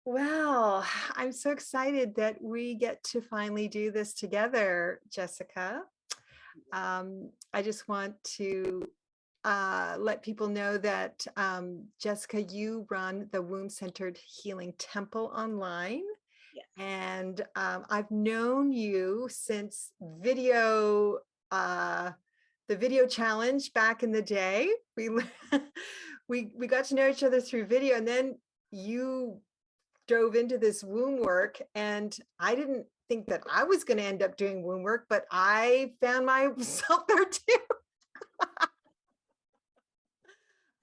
Well, I'm so excited that we get to finally do this together, Jessica. I just want to let people know that Jessica, you run the Womb Centered Healing Temple online. Yes. And I've known you since the video challenge back in the day. We got to know each other through video, and then you dove into this womb work, and I didn't think that I was going to end up doing womb work, but I found myself there too.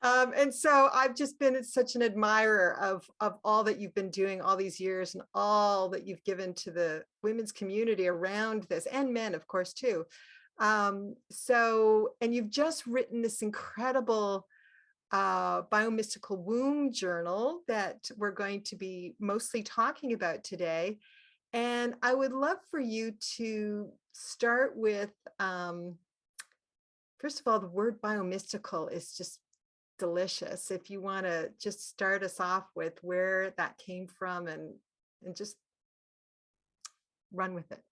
And so I've just been such an admirer of all that you've been doing all these years and all that you've given to the women's community around this, and men, of course, too. And you've just written this incredible BIo Mysitical Womb Journal that we're going to be mostly talking about today. And I would love for you to start with, first of all, the word biomystical is just delicious. If you want to just start us off with where that came from and just run with it.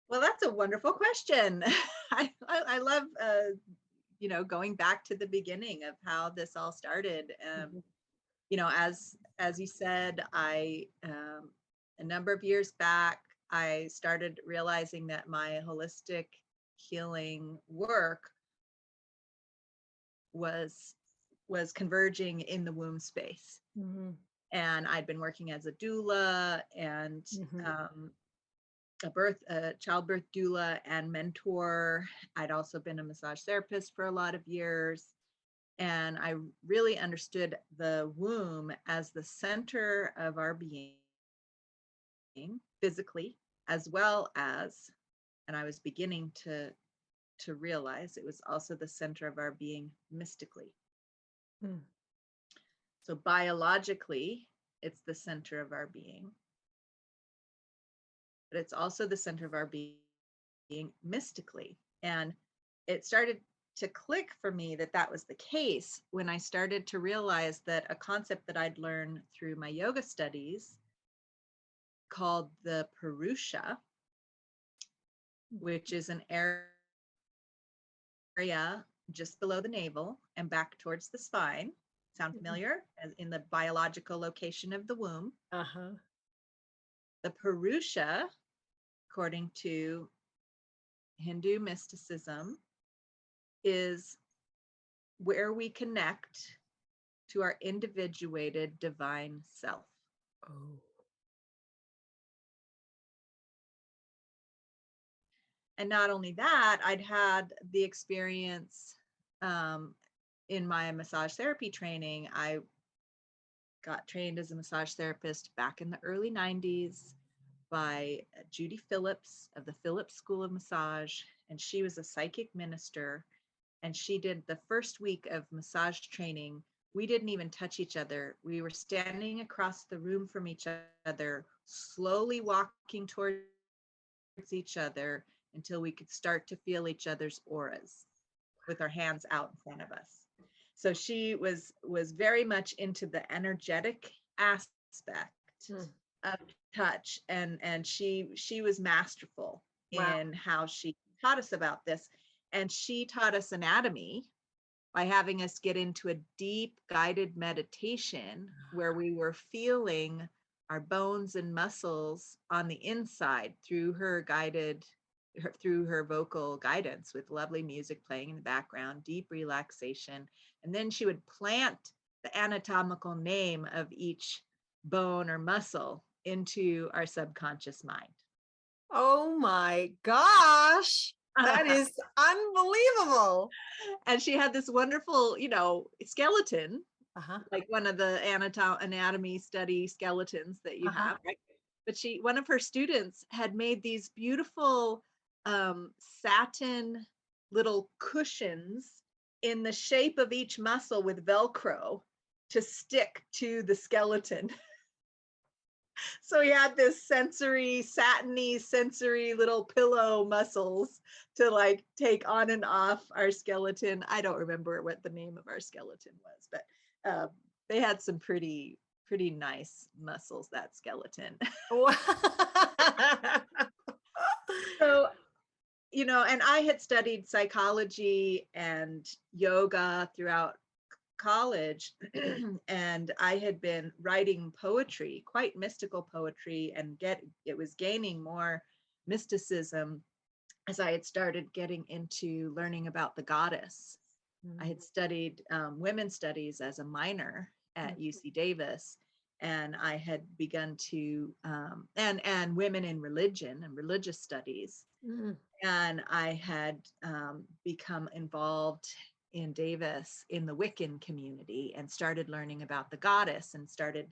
Well, that's a wonderful question. I love, going back to the beginning of how this all started. As you said, a number of years back, I started realizing that my holistic healing work was converging in the womb space. Mm-hmm. And I'd been working as a doula and a childbirth doula and mentor. I'd also been a massage therapist for a lot of years. And I really understood the womb as the center of our being physically, as well as, and I was beginning to realize it was also the center of our being mystically. So biologically, it's the center of our being, but it's also the center of our being mystically. And it started to click for me that that was the case when I started to realize that a concept that I'd learned through my yoga studies called the Purusha, which is an area just below the navel and back towards the spine. Sound familiar? As in the biological location of the womb. The Purusha, according to Hindu mysticism, is where we connect to our individuated divine self. And not only that, I'd had the experience in my massage therapy training. I got trained as a massage therapist back in the early 90s by Judy Phillips of the Phillips School of Massage. And she was a psychic minister. And she did the first week of massage training. We didn't even touch each other. We were standing across the room from each other, slowly walking towards each other until we could start to feel each other's auras with our hands out in front of us. So she was very much into the energetic aspect of touch, and she was masterful in how she taught us about this. And she taught us anatomy by having us get into a deep guided meditation where we were feeling our bones and muscles on the inside through her vocal guidance with lovely music playing in the background, deep relaxation. And then she would plant the anatomical name of each bone or muscle into our subconscious mind. Oh my gosh. That is unbelievable. And she had this wonderful, skeleton, like one of the anatomy study skeletons that you have, right? But one of her students had made these beautiful satin little cushions in the shape of each muscle with Velcro to stick to the skeleton. So he had this satiny sensory little pillow muscles to like take on and off our skeleton. I don't remember what the name of our skeleton was, but they had some pretty pretty nice muscles, that skeleton. So, and I had studied psychology and yoga throughout college, and I had been writing poetry, quite mystical poetry, and it was gaining more mysticism as I had started getting into learning about the goddess. I had studied women's studies as a minor at UC Davis, and I had begun to and women in religion and religious studies. And I had become involved in Davis in the Wiccan community and started learning about the goddess and started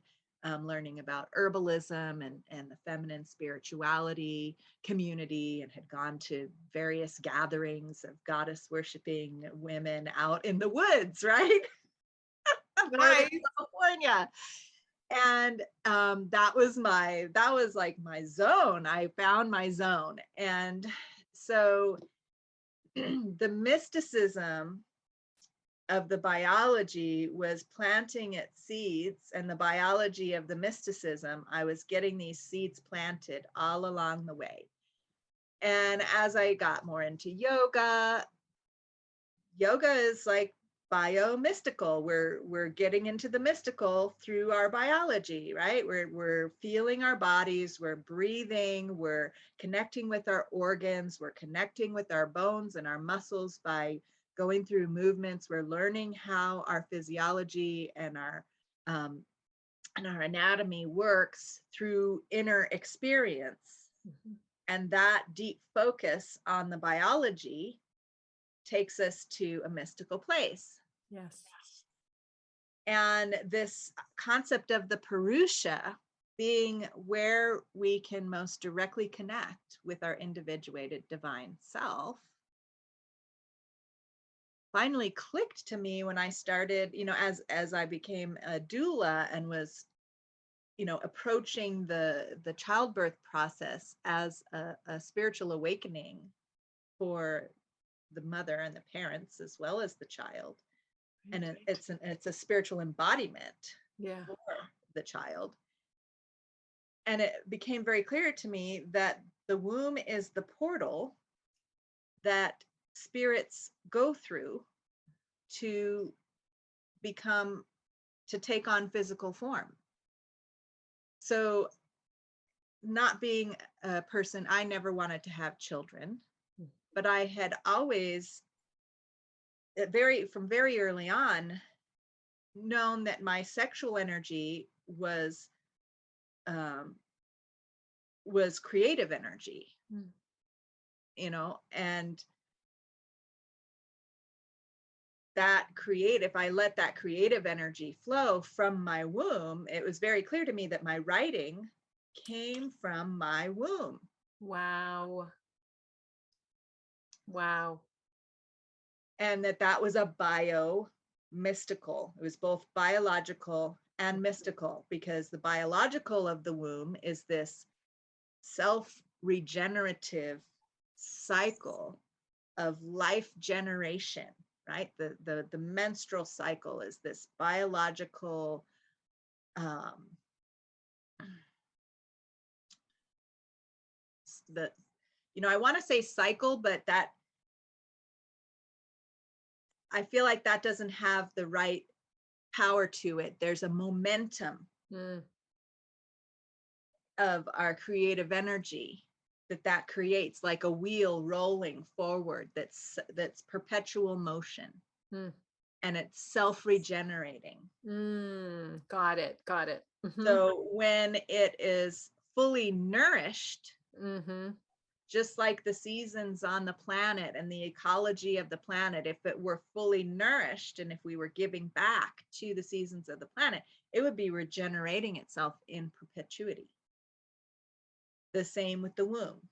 learning about herbalism and the feminine spirituality community, and had gone to various gatherings of goddess worshiping women out in the woods, right? Nice. California. And that was like my zone. I found my zone. And so the mysticism of the biology was planting its seeds, and the biology of the mysticism, I was getting these seeds planted all along the way. And as I got more into yoga is like BIo Mystical. We're getting into the mystical through our biology, right? We're feeling our bodies, we're breathing, we're connecting with our organs, we're connecting with our bones and our muscles by going through movements. We're learning how our physiology and our anatomy works through inner experience. And that deep focus on the biology takes us to a mystical place. Yes. And this concept of the Purusha being where we can most directly connect with our individuated divine self finally clicked to me when I started, as I became a doula and was, approaching the childbirth process as a spiritual awakening for the mother and the parents as well as the child. And it's a spiritual embodiment for the child. And it became very clear to me that the womb is the portal that spirits go through to take on physical form. So, not being a person, I never wanted to have children, but I had always from very early on known that my sexual energy was creative energy, and if I let that creative energy flow from my womb, it was very clear to me that my writing came from my womb. Wow. And that was a bio-mystical. It was both biological and mystical, because the biological of the womb is this self-regenerative cycle of life generation, right? The menstrual cycle is this biological I want to say cycle, but that I feel like that doesn't have the right power to it. There's a momentum of our creative energy that creates, like a wheel rolling forward, that's perpetual motion. And it's self-regenerating. Got it. So when it is fully nourished, just like the seasons on the planet and the ecology of the planet, if it were fully nourished and if we were giving back to the seasons of the planet, it would be regenerating itself in perpetuity. The same with the womb.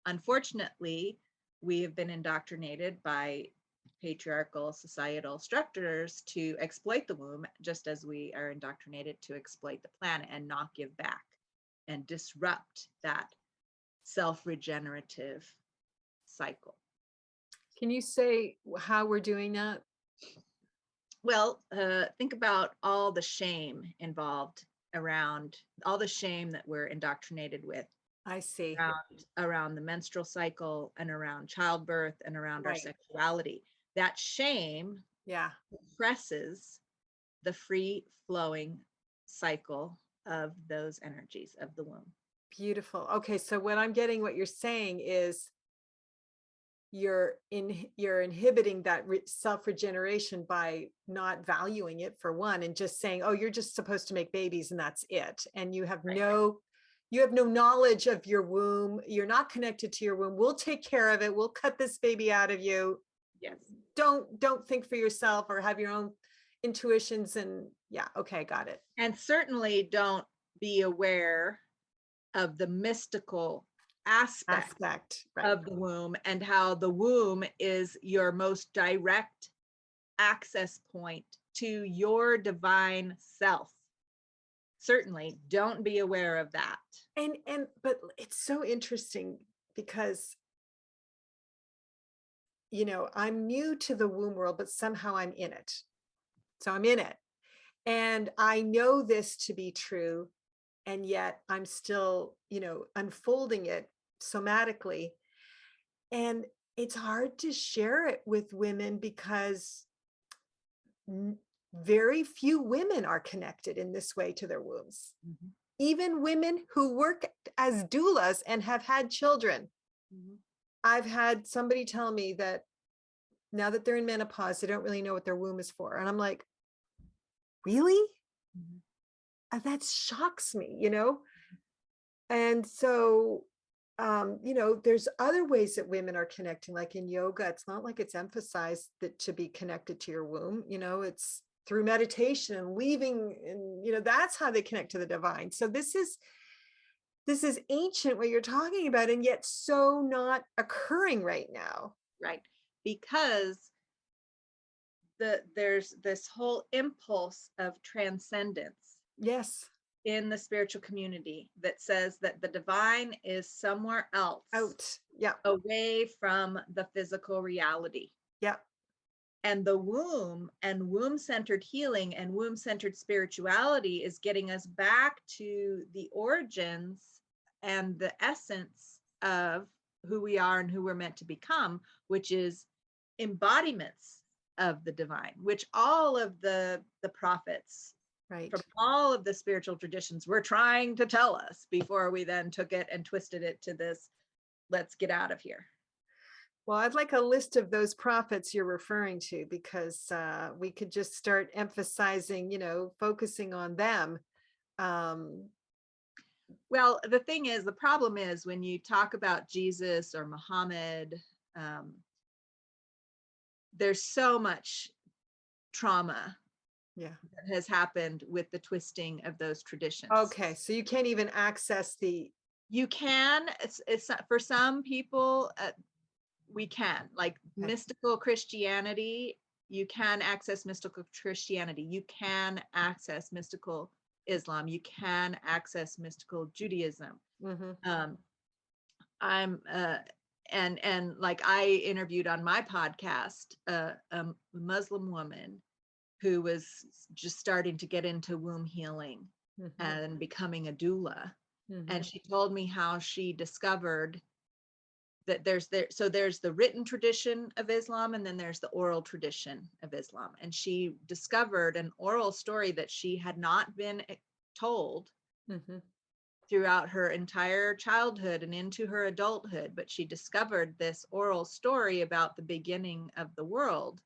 Unfortunately, we have been indoctrinated by patriarchal societal structures to exploit the womb, just as we are indoctrinated to exploit the planet and not give back and disrupt that self-regenerative cycle. Can you say how we're doing that? Well, think about all the shame involved around all the shame that we're indoctrinated with I see. around the menstrual cycle and around childbirth and around our Right. sexuality. That shame Yeah. suppresses the free flowing cycle of those energies of the womb. Beautiful. Okay, so what you're saying is you're inhibiting that self-regeneration by not valuing it, for one, and just saying, oh, you're just supposed to make babies and that's it. And you have Right. no knowledge of your womb. You're not connected to your womb. We'll take care of it. We'll cut this baby out of you. Yes. Don't think for yourself or have your own intuitions. And yeah, okay, got it. And certainly don't be aware of the mystical aspect Right. of the womb and how the womb is your most direct access point to your divine self. Certainly don't be aware of that. But it's so interesting because, I'm new to the womb world, but somehow I'm in it. So I'm in it. And I know this to be true. And yet I'm still, unfolding it somatically. And it's hard to share it with women because very few women are connected in this way to their wombs. Mm-hmm. Even women who work as doulas and have had children. Mm-hmm. I've had somebody tell me that now that they're in menopause, they don't really know what their womb is for. And I'm like, really? Mm-hmm. That shocks me, And so, there's other ways that women are connecting, like in yoga. It's not like it's emphasized that to be connected to your womb, it's through meditation and leaving, and, that's how they connect to the divine. So this is ancient, what you're talking about, and yet so not occurring right now. Right. Because there's this whole impulse of transcendence. Yes. In the spiritual community that says that the divine is somewhere else, out, yeah, away from the physical reality. Yeah. And the womb and womb-centered healing and womb-centered spirituality is getting us back to the origins and the essence of who we are and who we're meant to become, which is embodiments of the divine, which all of the prophets, right, from all of the spiritual traditions were trying to tell us before we then took it and twisted it to this, let's get out of here. Well, I'd like a list of those prophets you're referring to, because we could just start emphasizing, focusing on them. Well, the thing is, the problem is when you talk about Jesus or Muhammad, there's so much trauma that has happened with the twisting of those traditions. Okay, so you can't even access you can, it's for some people, we can, like mystical Christianity, you can access mystical Christianity, you can access mystical Islam, you can access mystical Judaism. Mm-hmm. And like I interviewed on my podcast a Muslim woman who was just starting to get into womb healing, mm-hmm. and becoming a doula. Mm-hmm. And she told me how she discovered that there's the written tradition of Islam, and then there's the oral tradition of Islam. And she discovered an oral story that she had not been told, mm-hmm. throughout her entire childhood and into her adulthood. But she discovered this oral story about the beginning of the world,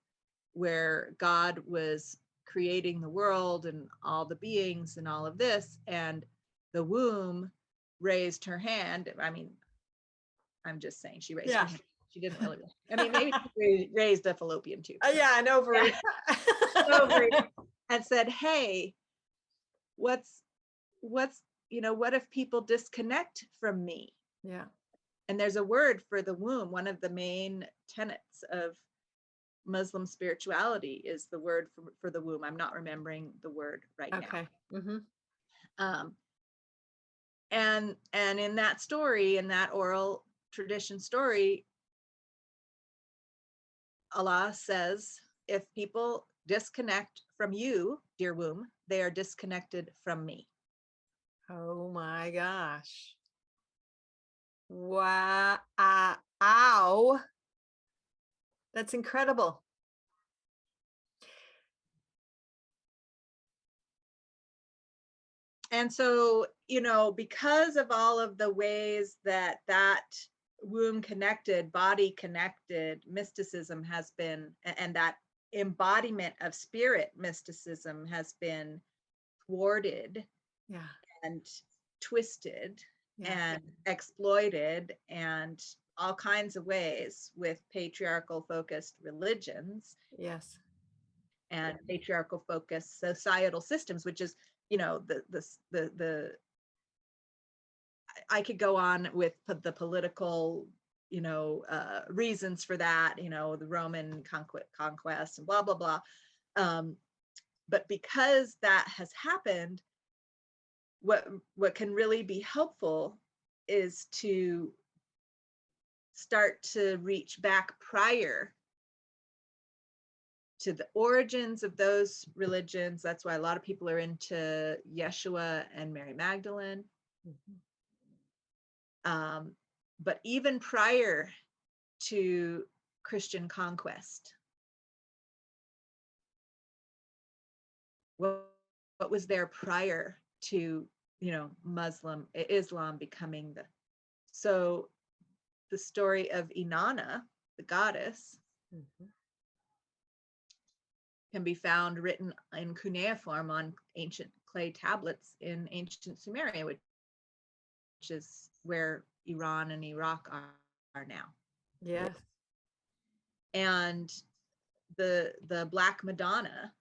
where God was creating the world and all the beings and all of this, and the womb raised her hand. I mean, I'm just saying she raised her hand. She didn't really. I mean, maybe she raised a fallopian tube. Yeah, an ovary. Ovary. And said, hey, what if people disconnect from me? Yeah. And there's a word for the womb. One of the main tenets of Muslim spirituality is the word for the womb. I'm not remembering the word right now. Okay. Mm-hmm. And in that story, in that oral tradition story, Allah says, if people disconnect from you, dear womb. They are disconnected from me. Oh my gosh. Wow. Ow. That's incredible. And so, because of all of the ways that womb connected, body connected mysticism has been, and that embodiment of spirit mysticism has been thwarted and twisted and exploited and all kinds of ways with patriarchal focused religions. Yes. And patriarchal focused societal systems, which is, I could go on with the political, reasons for that, the Roman conquest and blah, blah, blah. But because that has happened, what can really be helpful is to start to reach back prior to the origins of those religions. That's why a lot of people are into Yeshua and Mary Magdalene. But even prior to Christian conquest, what was there prior to, Islam becoming so the story of Inanna, the goddess, can be found written in cuneiform on ancient clay tablets in ancient Sumeria, which is where Iran and Iraq are now. Yes. And the Black Madonna,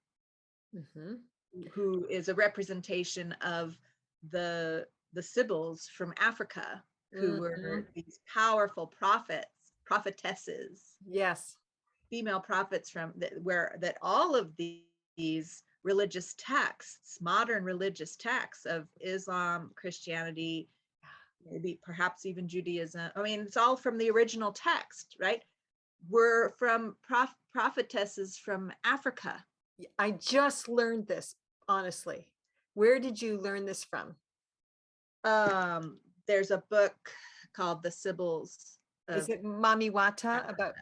who is a representation of the Sibyls from Africa, who were these powerful prophetesses. Yes. Female prophets that all of these religious texts, modern religious texts of Islam, Christianity, maybe perhaps even Judaism. I mean, it's all from the original text, right? Were from prophetesses from Africa. I just learned this, honestly. Where did you learn this from? There's a book called The Sibyls. Is it Mami Wata about,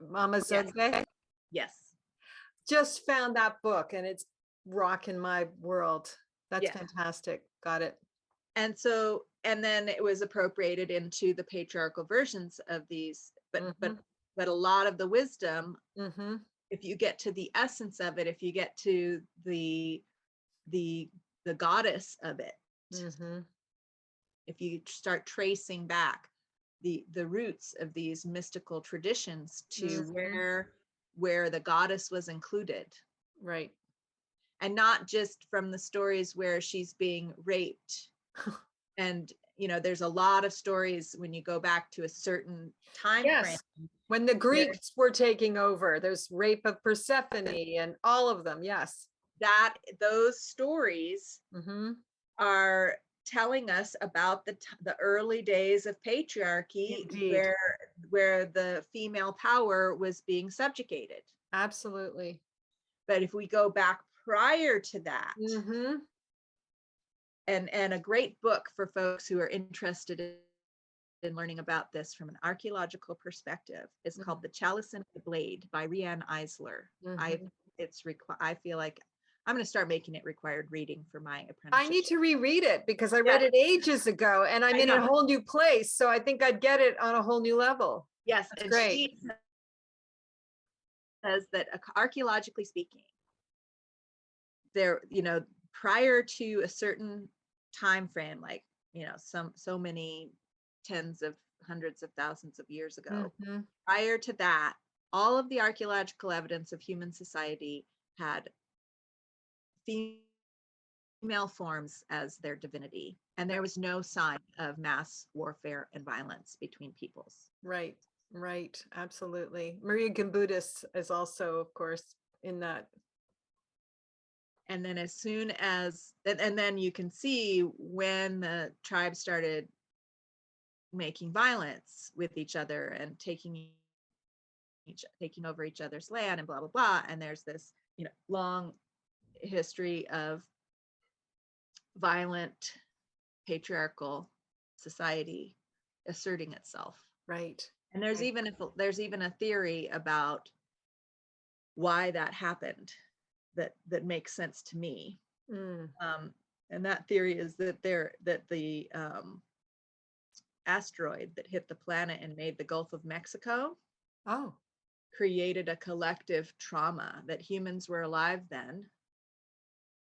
Mama Zogbe? Yes. Just found that book and it's rocking my world. That's fantastic. Got it. And so, and then it was appropriated into the patriarchal versions of these, but a lot of the wisdom, if you get to the essence of it, if you get to the goddess of it, if you start tracing back the roots of these mystical traditions to where the goddess was included, right, and not just from the stories where she's being raped. And there's a lot of stories when you go back to a certain time frame. When the Greeks were taking over, there's rape of Persephone and all of them. Yes. Those stories are telling us about the early days of patriarchy. Indeed. where the female power was being subjugated. Absolutely. But if we go back prior to that, and a great book for folks who are interested in learning about this from an archaeological perspective is called The Chalice and the Blade by Rhiann Eisler. I feel like I'm going to start making it required reading for my apprenticeship. I need to reread it because I read it ages ago and I'm in a whole new place. So I think I'd get it on a whole new level. Yes. That's and great. She says that archaeologically speaking, there, prior to a certain time frame, like, so many tens of hundreds of thousands of years ago, prior to that, all of the archaeological evidence of human society had female forms as their divinity, and there was no sign of mass warfare and violence between peoples. Right, absolutely. Maria Gimbutas is also, of course, in that. And then as soon as, and then you can see when the tribes started making violence with each other and taking taking over each other's land and blah, blah, blah. And there's this, long history of violent patriarchal society asserting itself. Right. And there's Right. even a theory about why that happened that makes sense to me. And that theory is that the asteroid that hit the planet and made the Gulf of Mexico Oh. created a collective trauma, that humans were alive then,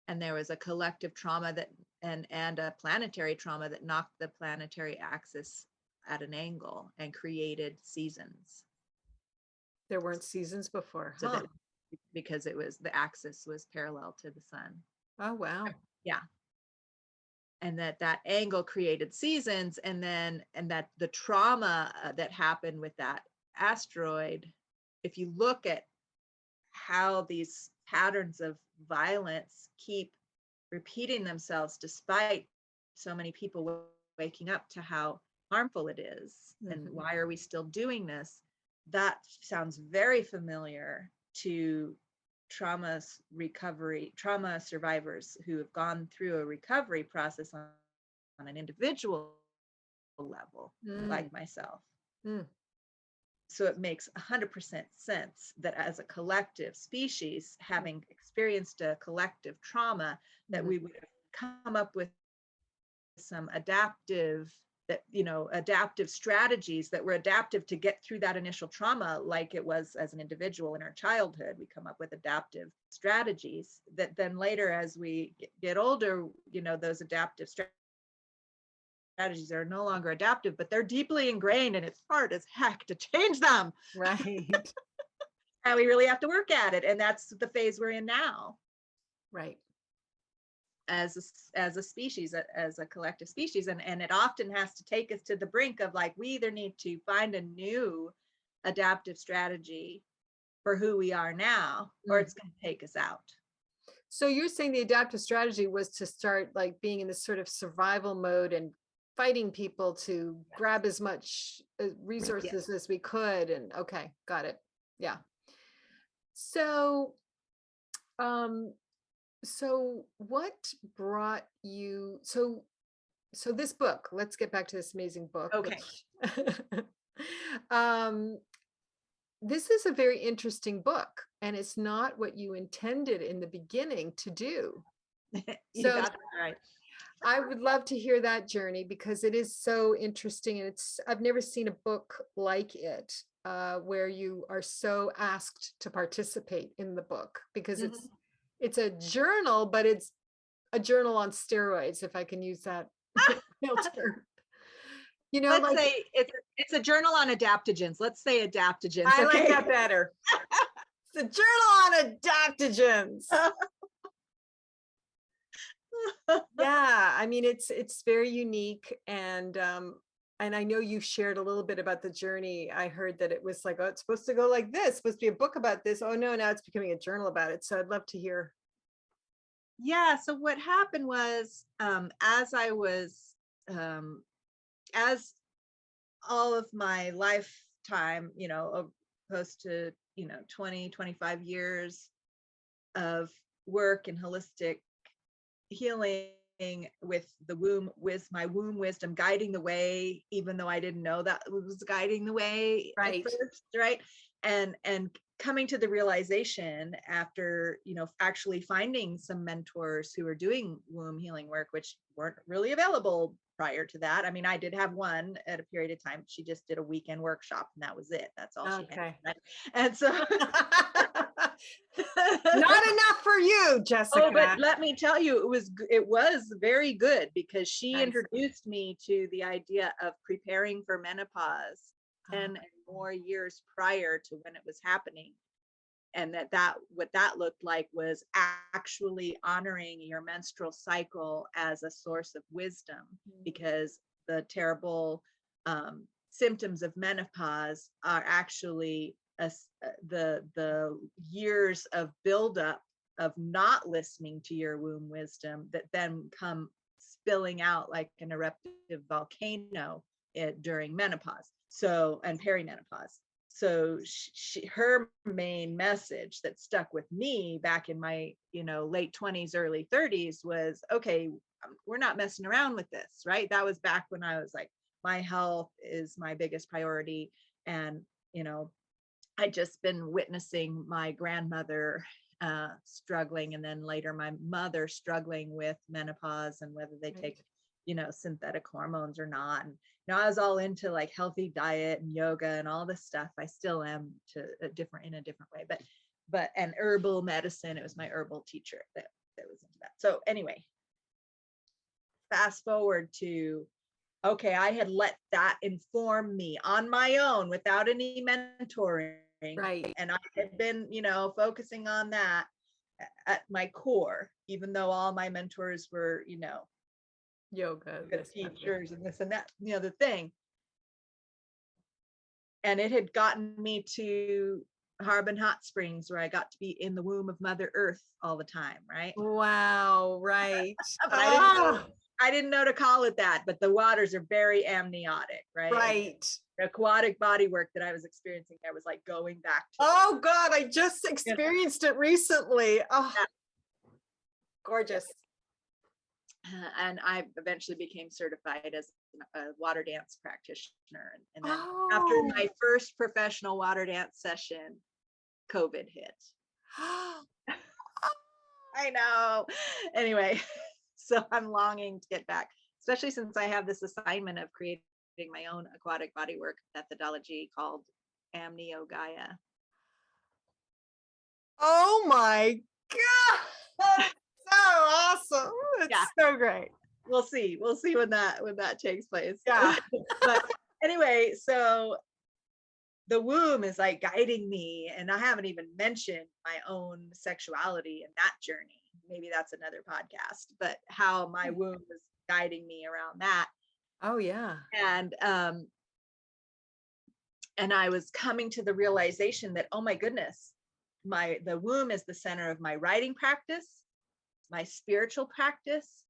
and there was a collective trauma that and a planetary trauma that knocked the planetary axis at an angle and created seasons. There weren't seasons before, So huh? that because the axis was parallel to the sun. Oh, wow. Yeah. And that angle created seasons, and that the trauma that happened with that asteroid, if you look at how these patterns of violence keep repeating themselves despite so many people waking up to how harmful it is, and why are we still doing this, that sounds very familiar to trauma survivors who have gone through a recovery process on an individual level, like myself. So it makes 100% sense that as a collective species, having experienced a collective trauma, that we would have come up with some adaptive strategies that were adaptive to get through that initial trauma, like it was as an individual in our childhood. We come up with adaptive strategies that then later, as we get older, those adaptive strategies are no longer adaptive, but they're deeply ingrained, and it's hard as heck to change them. Right. And we really have to work at it. And that's the phase we're in now. Right. As a species, as a collective species. And it often has to take us to the brink of, like, we either need to find a new adaptive strategy for who we are now, or it's going to take us out. So you're saying the adaptive strategy was to start like being in this sort of survival mode and fighting people to grab as much resources as we could. And okay, got it. Yeah. So, so what brought you, so this book, let's get back to this amazing book. Okay. This is a very interesting book, and it's not what you intended in the beginning to do. You So got that right. I would love to hear that journey, because it is so interesting, and I've never seen a book like it, where you are so asked to participate in the book, because it's a journal, but it's a journal on steroids, if I can use that term. Let's say it's a journal on adaptogens. Let's say adaptogens. I like that better. It's a journal on adaptogens. Yeah, I mean, it's very unique, and I know you shared a little bit about the journey. I heard that it was like, oh, it's supposed to go like this, supposed to be a book about this. Oh no, now it's becoming a journal about it. So I'd love to hear. Yeah. So what happened was, as I was, as all of my lifetime, opposed to, 20, 25 years of work and holistic healing with the womb, with my womb wisdom guiding the way, even though I didn't know that was guiding the way Right. at first, right? And coming to the realization after, actually finding some mentors who were doing womb healing work, which weren't really available prior to that. I mean, I did have one at a period of time. She just did a weekend workshop, and that was it. That's all she had. Right? And so not enough for you, Jessica. Oh, but let me tell you, it was very good, because she introduced me to the idea of preparing for menopause 10 and more years prior to when it was happening. And what that looked like was actually honoring your menstrual cycle as a source of wisdom, because the terrible symptoms of menopause are actually the years of buildup of not listening to your womb wisdom that then come spilling out like an eruptive volcano during menopause, and perimenopause. so her main message that stuck with me back in my, late 20s, early 30s was, okay, we're not messing around with this, right? That was back when I was like, my health is my biggest priority. And, I'd just been witnessing my grandmother struggling, and then later my mother struggling with menopause and whether they take, synthetic hormones or not. And I was all into like healthy diet and yoga and all this stuff. I still am in a different way, but and herbal medicine. It was my herbal teacher that was into that. So anyway, fast forward to, okay, I had let that inform me on my own without any mentoring. Right. And I had been, focusing on that at my core, even though all my mentors were, Yoga, teachers and this and that, the other thing. And it had gotten me to Harbin Hot Springs, where I got to be in the womb of Mother Earth all the time, right? Wow, right. But I didn't know to call it that, but the waters are very amniotic, right? Right. The aquatic body work that I was experiencing, I was like going back to. Oh God, I just experienced it recently. Oh, yeah. Gorgeous. And I eventually became certified as a water dance practitioner. And then after my first professional water dance session, COVID hit. I know. Anyway, so I'm longing to get back, especially since I have this assignment of creating my own aquatic bodywork methodology called amniogaia. Oh my God. So awesome. It's so great. We'll see when that takes place. Yeah. But anyway, so the womb is like guiding me, and I haven't even mentioned my own sexuality in that journey. Maybe that's another podcast, but how my womb is guiding me around that. Oh yeah. And I was coming to the realization that, oh my goodness, the womb is the center of my writing practice, my spiritual practice,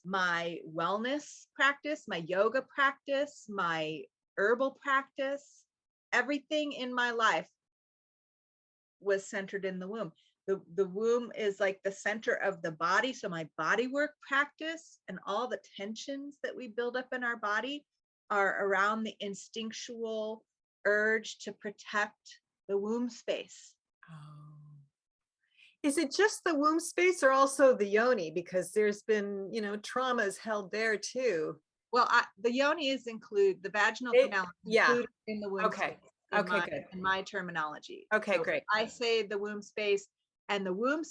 my wellness practice, my yoga practice, my herbal practice. Everything in my life was centered in the womb. The womb is like the center of the body. So my body work practice and all the tensions that we build up in our body are around the instinctual urge to protect the womb space. Oh. Is it just the womb space or also the yoni? Because there's been, traumas held there too. Well, the yoni is include the vaginal canal included in the womb space. Good. In my terminology. Okay, so great. I say the womb space, and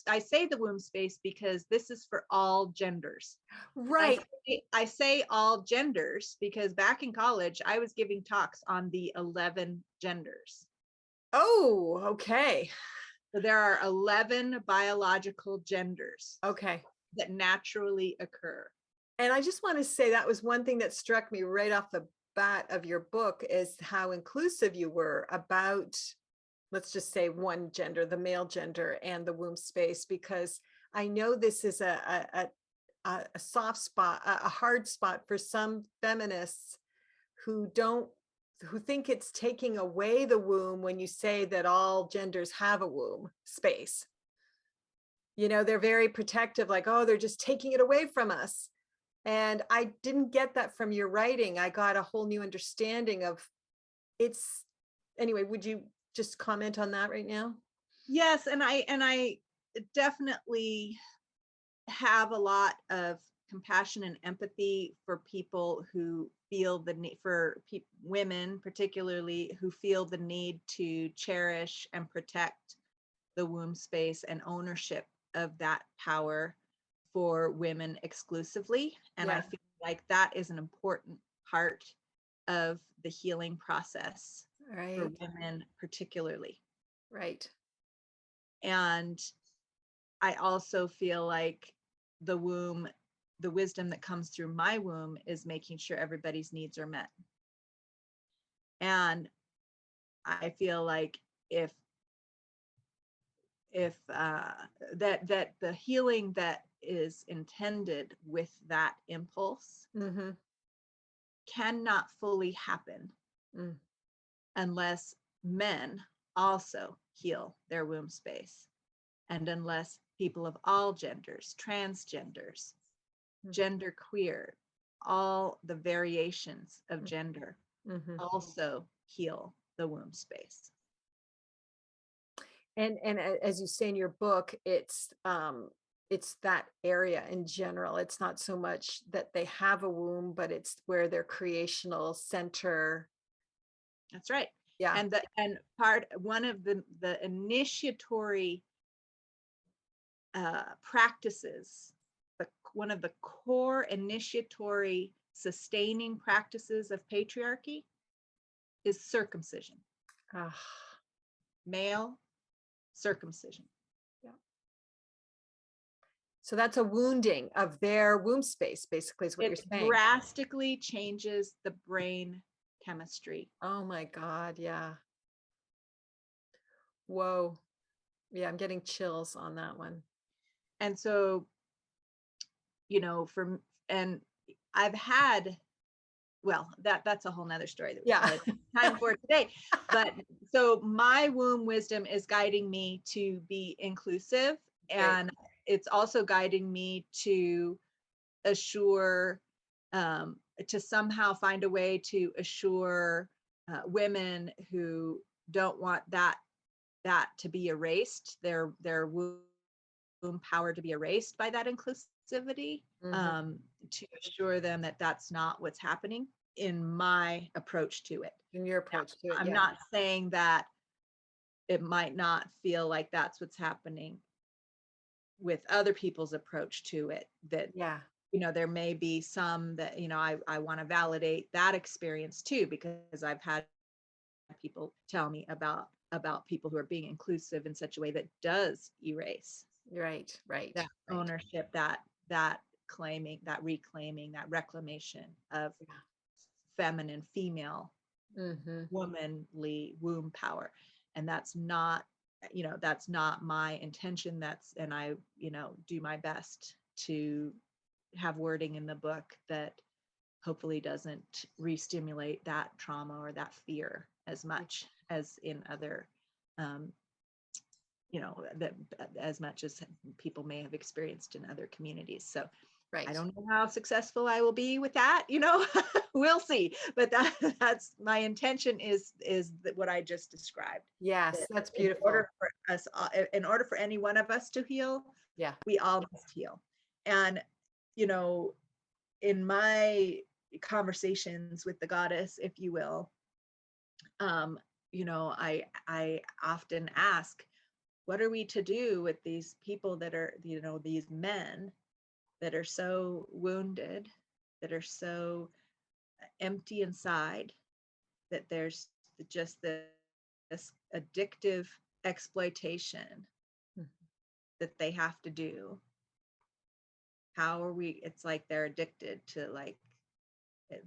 I say the womb space because this is for all genders. Right. I say all genders because back in college, I was giving talks on the 11 genders. Oh, okay. So there are 11 biological genders. Okay. That naturally occur. And I just want to say that was one thing that struck me right off the bat of your book, is how inclusive you were about, let's just say, one gender, the male gender, and the womb space, because I know this is a soft spot, a hard spot for some feminists who think it's taking away the womb when you say that all genders have a womb space. They're very protective, like, oh, they're just taking it away from us. And I didn't get that from your writing. I got a whole new understanding of it's. Anyway, would you just comment on that right now? Yes, and I definitely have a lot of compassion and empathy for people who feel the need, for women particularly, who feel the need to cherish and protect the womb space and ownership of that power for women exclusively. And I feel like that is an important part of the healing process for women particularly. Right. And I also feel like the womb, the wisdom that comes through my womb, is making sure everybody's needs are met. And I feel like if that the healing that is intended with that impulse cannot fully happen unless men also heal their womb space. And unless people of all genders, transgenders, genderqueer, all the variations of gender also heal the womb space. And as you say in your book, it's that area in general. It's not so much that they have a womb, but it's where their creational center. That's right. Yeah. And one of the initiatory practices, one of the core initiatory sustaining practices of patriarchy is circumcision. Male circumcision. Yeah. So that's a wounding of their womb space, basically, is what you're saying. It drastically changes the brain chemistry. Oh my God. Yeah. Whoa. Yeah, I'm getting chills on that one. And so, and I've had, well, that's a whole nother story that we probably don't have time for today. But so my womb wisdom is guiding me to be inclusive, and it's also guiding me to assure, to somehow find a way to assure women who don't want that to be erased, their womb power to be erased by that inclusivity, to assure them that that's not what's happening in my approach to it. In your approach to it, I'm not saying that it might not feel like that's what's happening with other people's approach to it, that there may be some that I want to validate that experience too, because I've had people tell me about people who are being inclusive in such a way that does erase that ownership, that claiming, that reclaiming, that reclamation of feminine, female, womanly womb power. And that's not my intention. And I do my best to have wording in the book that hopefully doesn't re-stimulate that trauma or that fear as much as in other that as much as people may have experienced in other communities. So I don't know how successful I will be with that, we'll see. But that's my intention, is what I just described. Yes, that's beautiful. In order for any one of us to heal, we all must heal. And in my conversations with the goddess, if you will, I often ask, what are we to do with these people that are, these men that are so wounded, that are so empty inside, that there's just this addictive exploitation that they have to do? How are we? It's like they're addicted to it. They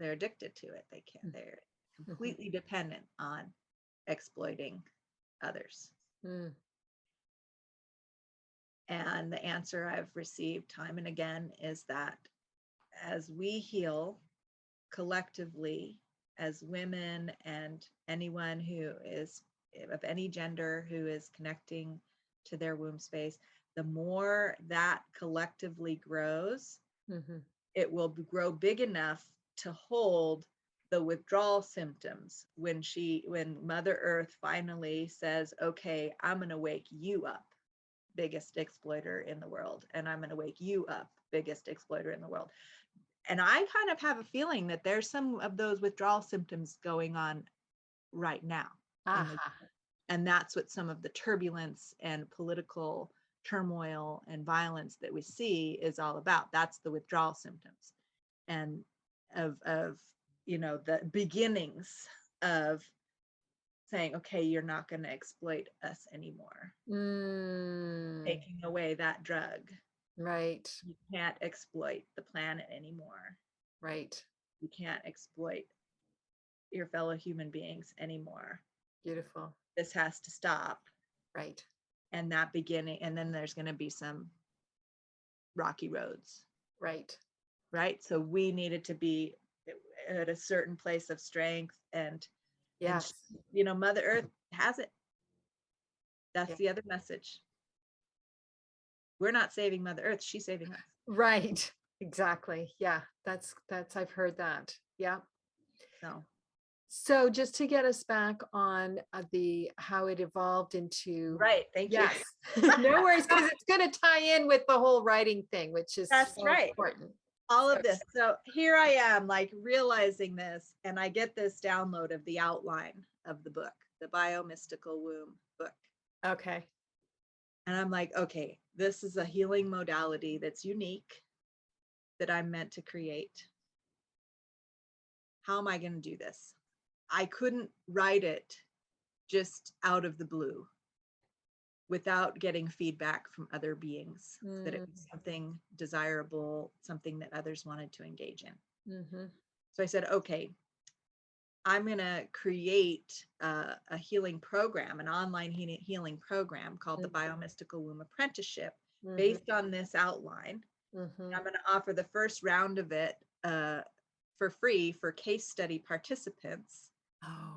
can't. They're completely dependent on exploiting others. And the answer I've received time and again is that as we heal collectively, as women and anyone who is of any gender who is connecting to their womb space, the more that collectively grows, it will grow big enough to hold the withdrawal symptoms when Mother Earth finally says, okay, I'm going to wake you up, biggest exploiter in the world, and I'm going to wake you up, biggest exploiter in the world. And I kind of have a feeling that there's some of those withdrawal symptoms going on right now. And that's what some of the turbulence and political turmoil and violence that we see is all about. That's the withdrawal symptoms, and of the beginnings of saying, okay, you're not going to exploit us anymore. Taking away that drug. Right. You can't exploit the planet anymore. Right. You can't exploit your fellow human beings anymore. Beautiful. This has to stop. Right. And that beginning, and then there's going to be some rocky roads. Right. So we needed to be at a certain place of strength, and Mother Earth has it. That's Yeah. the other message. We're not saving Mother Earth, she's saving us. Right. Exactly. Yeah. That's I've heard that. Yeah. So just to get us back on how it evolved into. Right. Thank you. Yes. No worries, because it's going to tie in with the whole writing thing, which is That's so right. important. All of this. So here I am, like realizing this, and I get this download of the outline of the book, the BIo Mysitical Womb book. Okay. And I'm like, okay, this is a healing modality that's unique, that I'm meant to create. How am I going to do this? I couldn't write it just out of the blue without getting feedback from other beings that it was something desirable, something that others wanted to engage in. So I said, okay, I'm going to create a healing program, an online healing program called the BIo Mysitical Womb Apprenticeship, based on this outline. I'm going to offer the first round of it for free for case study participants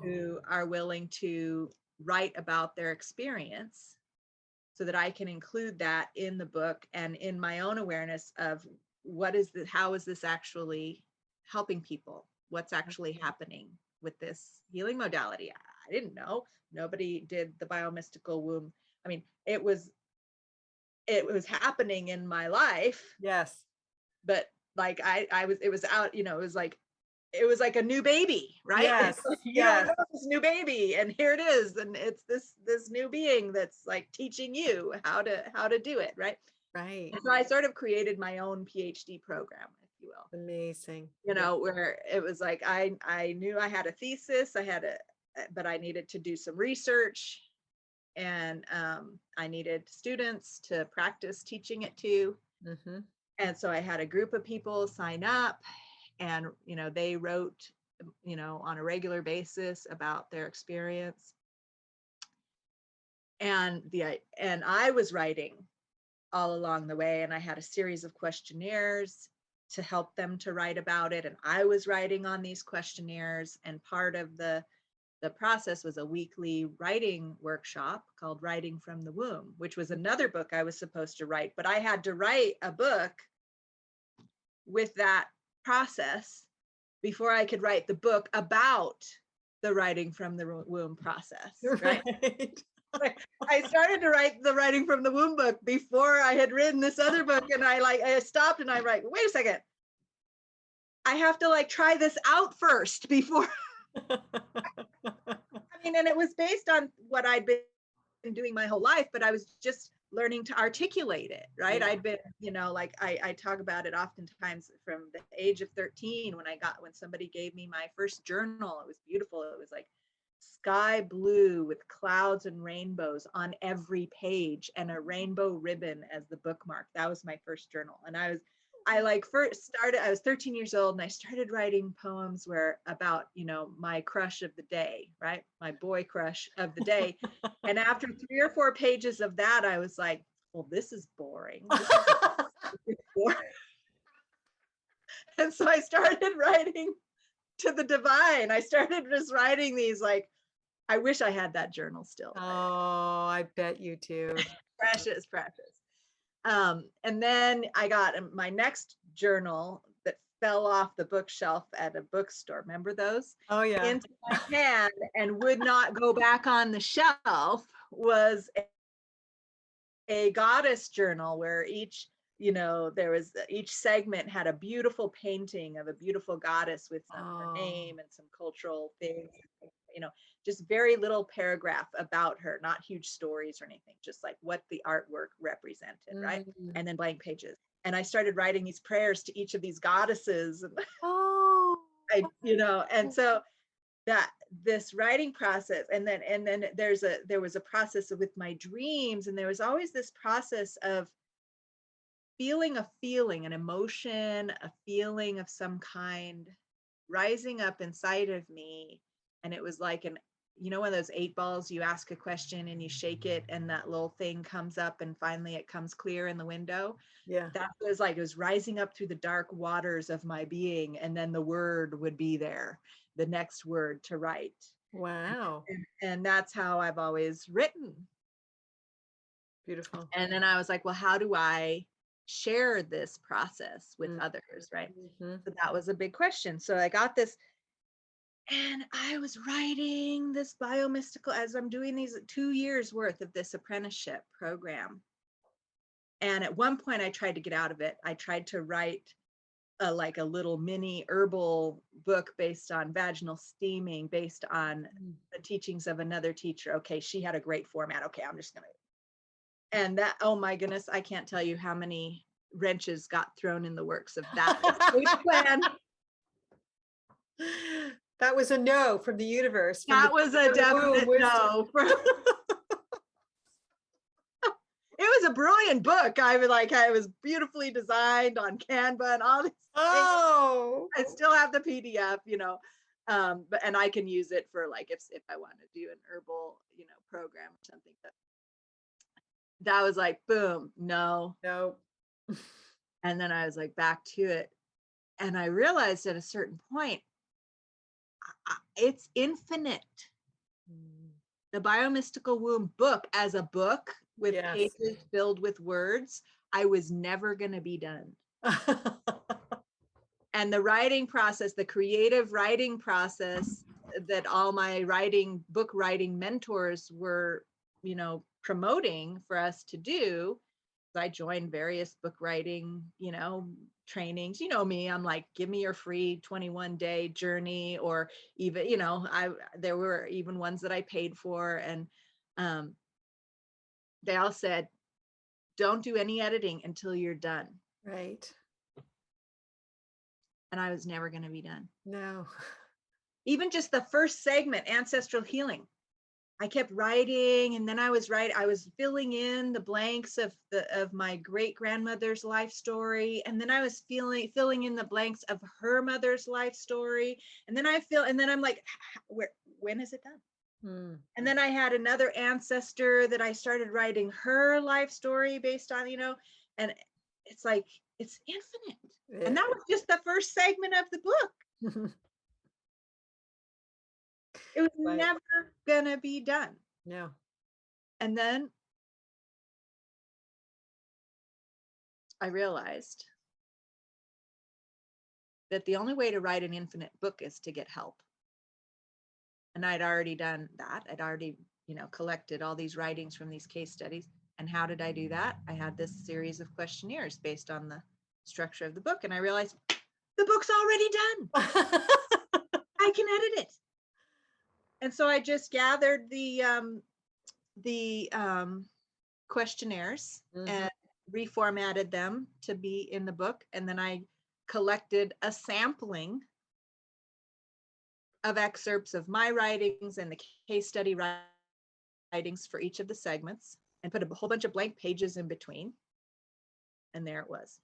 who are willing to write about their experience, so that I can include that in the book and in my own awareness of how is this actually helping people? What's actually happening with this healing modality? I didn't know. Nobody did the BIo Mysitical Womb. I mean, it was happening in my life. Yes. But like it was out, it was like a new baby, right? Yes. You don't know this new baby, and here it is, and it's this new being that's like teaching you how to do it, right? Right. And so I sort of created my own PhD program, if you will. Amazing. Where it was like I knew I had a thesis, but I needed to do some research, and I needed students to practice teaching it to. And so I had a group of people sign up, and they wrote on a regular basis about their experience, and I was writing all along the way, and I had a series of questionnaires to help them to write about it, and I was writing on these questionnaires, and part of the process was a weekly writing workshop called Writing from the Womb, which was another book I was supposed to write, but I had to write a book with that process before I could write the book about the Writing from the Womb process, right? I started to write the Writing from the Womb book before I had written this other book, and I stopped and I write, wait a second, I have to try this out first before. And it was based on what I'd been doing my whole life, but I was just learning to articulate it, right? Yeah. I'd been, I talk about it oftentimes from the age of 13 when somebody gave me my first journal. It was beautiful. It was like sky blue with clouds and rainbows on every page and a rainbow ribbon as the bookmark. That was my first journal. And I was 13 years old, and I started writing poems about my crush of the day, right? My boy crush of the day. And after 3 or 4 pages of that, I was like, well, this is boring. This is boring. And so I started writing to the divine. I started just writing these, I wish I had that journal still. Oh, I bet you do. Precious. And then I got my next journal that fell off the bookshelf at a bookstore. Remember those? Oh, yeah. Into my hand and would not go back on the shelf was a goddess journal where each segment had a beautiful painting of a beautiful goddess with her name and some cultural things, just very little paragraph about her, not huge stories or anything, just like what the artwork represented, right? And then blank pages. And I started writing these prayers to each of these goddesses. And so that this writing process, and then there was a process with my dreams, and there was always this process of feeling an emotion, a feeling of some kind rising up inside of me. And it was like one of those 8 balls, you ask a question and you shake it and that little thing comes up and finally it comes clear in the window. Yeah. That was it was rising up through the dark waters of my being, and then the word would be there, the next word to write. Wow. And that's how I've always written. Beautiful. And then I was like, well, how do I share this process with Mm. others, right? Mhm. So that was a big question. So I got this, and I was writing this BIo Mystical as I'm doing these 2 years worth of this apprenticeship program. And at one point I tried to get out of it. I tried to write like a little mini herbal book based on vaginal steaming, based on the teachings of another teacher. Okay, she had a great format. Okay, I'm just gonna. And that, oh my goodness, I can't tell you how many wrenches got thrown in the works of that escape plan. That was a no from the universe. From That was a definite no. It was a brilliant book. I was like, it was beautifully designed on Canva and all these things. Oh, I still have the PDF, but and I can use it for like if I want to do an herbal, program or something. But that was like, boom, no. no. And then I was like, back to it, and I realized at a certain point, it's infinite. The BIo Mystical Womb book as a book with Yes. pages filled with words, I was never going to be done. And the writing process, the creative writing process that all my book writing mentors were, promoting for us to do. I joined various book writing, trainings. You know me, I'm like, give me your free 21-day journey, or even, there were even ones that I paid for. And they all said, don't do any editing until you're done. Right. And I was never going to be done. No. Even just the first segment, ancestral healing, I kept writing, and then I was filling in the blanks of my great grandmother's life story, and then I was filling in the blanks of her mother's life story, and then I'm like, when is it done? And then I had another ancestor that I started writing her life story based on, and it's like, it's infinite. And that was just the first segment of the book. It was Right. never gonna be done. No. And then I realized that the only way to write an infinite book is to get help. And I'd already done that. I'd already, collected all these writings from these case studies. And how did I do that? I had this series of questionnaires based on the structure of the book. And I realized the book's already done. I can edit it. And so I just gathered the questionnaires and reformatted them to be in the book. And then I collected a sampling of excerpts of my writings and the case study writings for each of the segments, and put a whole bunch of blank pages in between. And there it was.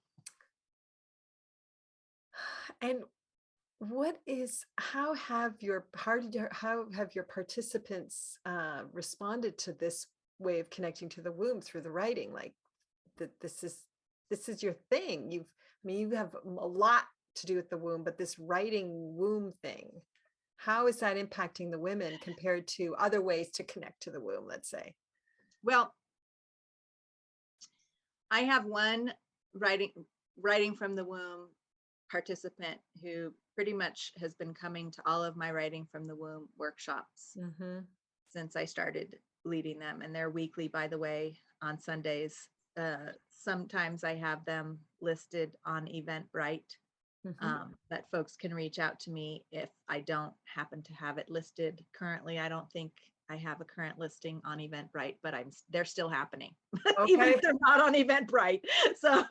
And how have your participants responded to this way of connecting to the womb through the writing? Like this is your thing. You have a lot to do with the womb, but this writing womb thing, how is that impacting the women compared to other ways to connect to the womb, let's say? Well, I have one writing from the womb participant who pretty much has been coming to all of my writing from the womb workshops since I started leading them. And they're weekly, by the way, on Sundays. Sometimes I have them listed on Eventbrite, that folks can reach out to me if I don't happen to have it listed. Currently, I don't think I have a current listing on Eventbrite, but they're still happening, even if they're not on Eventbrite. So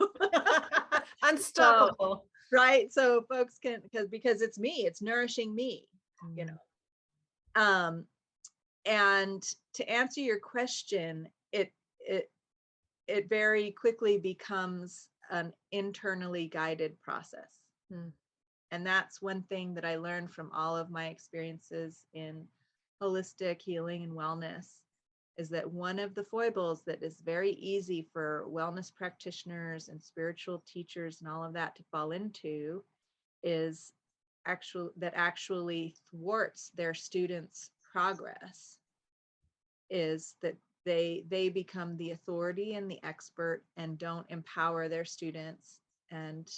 unstoppable. Right. So folks can, because it's me, it's nourishing me, and to answer your question, it very quickly becomes an internally guided process. And that's one thing that I learned from all of my experiences in holistic healing and wellness, is that one of the foibles that is very easy for wellness practitioners and spiritual teachers and all of that to fall into is actually thwarts their students' progress is that they become the authority and the expert and don't empower their students and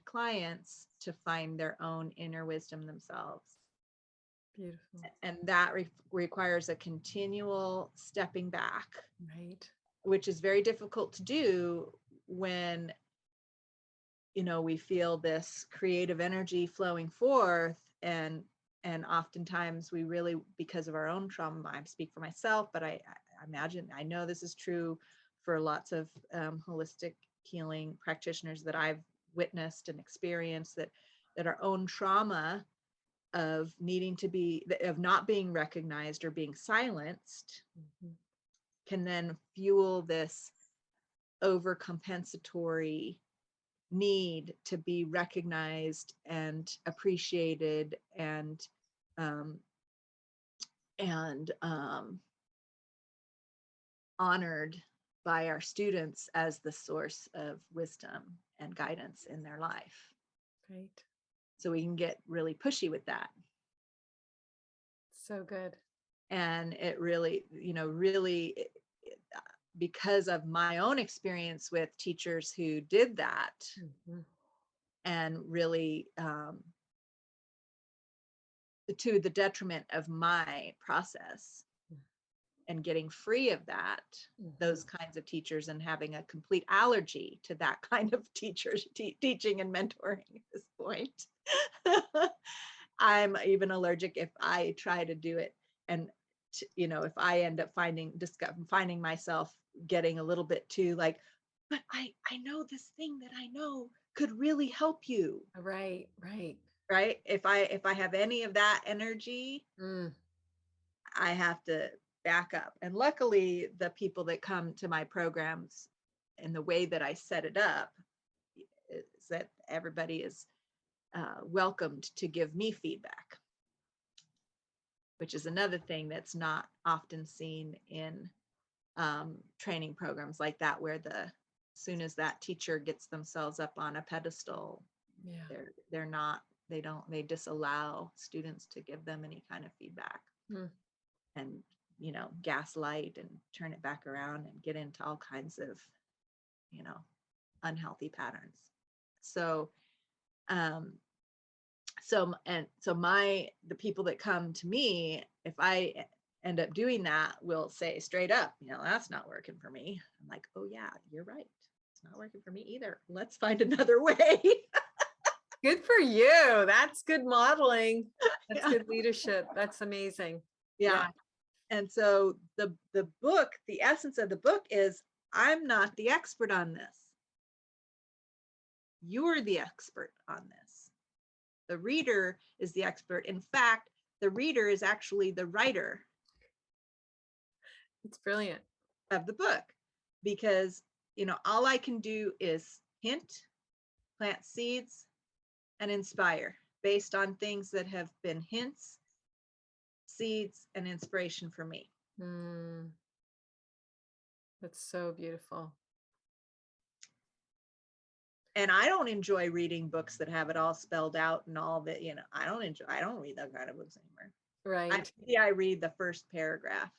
clients to find their own inner wisdom themselves. Beautiful. And that requires a continual stepping back, Right. which is very difficult to do when, you know, we feel this creative energy flowing forth, and oftentimes we really, because of our own trauma, I speak for myself, but I imagine, I know this is true for lots of holistic healing practitioners that I've witnessed and experienced, that our own trauma of needing to be, of not being recognized or being silenced can then fuel this overcompensatory need to be recognized and appreciated and honored by our students as the source of wisdom and guidance in their life. Right. So we can get really pushy with that. So good. And it really, you know, really, because of my own experience with teachers who did that, and really to the detriment of my process, and getting free of that, those kinds of teachers, and having a complete allergy to that kind of teachers teaching and mentoring at this point. I'm even allergic if I try to do it. And you know, if I end up finding myself getting a little bit too like, but I know this thing that I know could really help you. Right. If I have any of that energy, I have to back up. And luckily, the people that come to my programs and the way that I set it up is that everybody is welcomed to give me feedback, which is another thing that's not often seen in training programs like that, where as soon as that teacher gets themselves up on a pedestal, they disallow students to give them any kind of feedback, and, you know, gaslight and turn it back around and get into all kinds of, you know, unhealthy patterns. So the people that come to me, if I end up doing that, will say straight up, you know, that's not working for me. I'm like, oh yeah, you're right, it's not working for me either, let's find another way. Good for you. That's good modeling. That's good leadership. That's amazing. Yeah. And so the book, the essence of the book is, I'm not the expert on this. You're the expert on this. The reader is the expert. In fact, the reader is actually the writer. It's brilliant. Of the book, because, you know, all I can do is hint, plant seeds, and inspire based on things that have been hints, seeds, and inspiration for me. That's so beautiful. And I don't enjoy reading books that have it all spelled out and all that, you know, I don't read that kind of books anymore. Right. I read the first paragraph.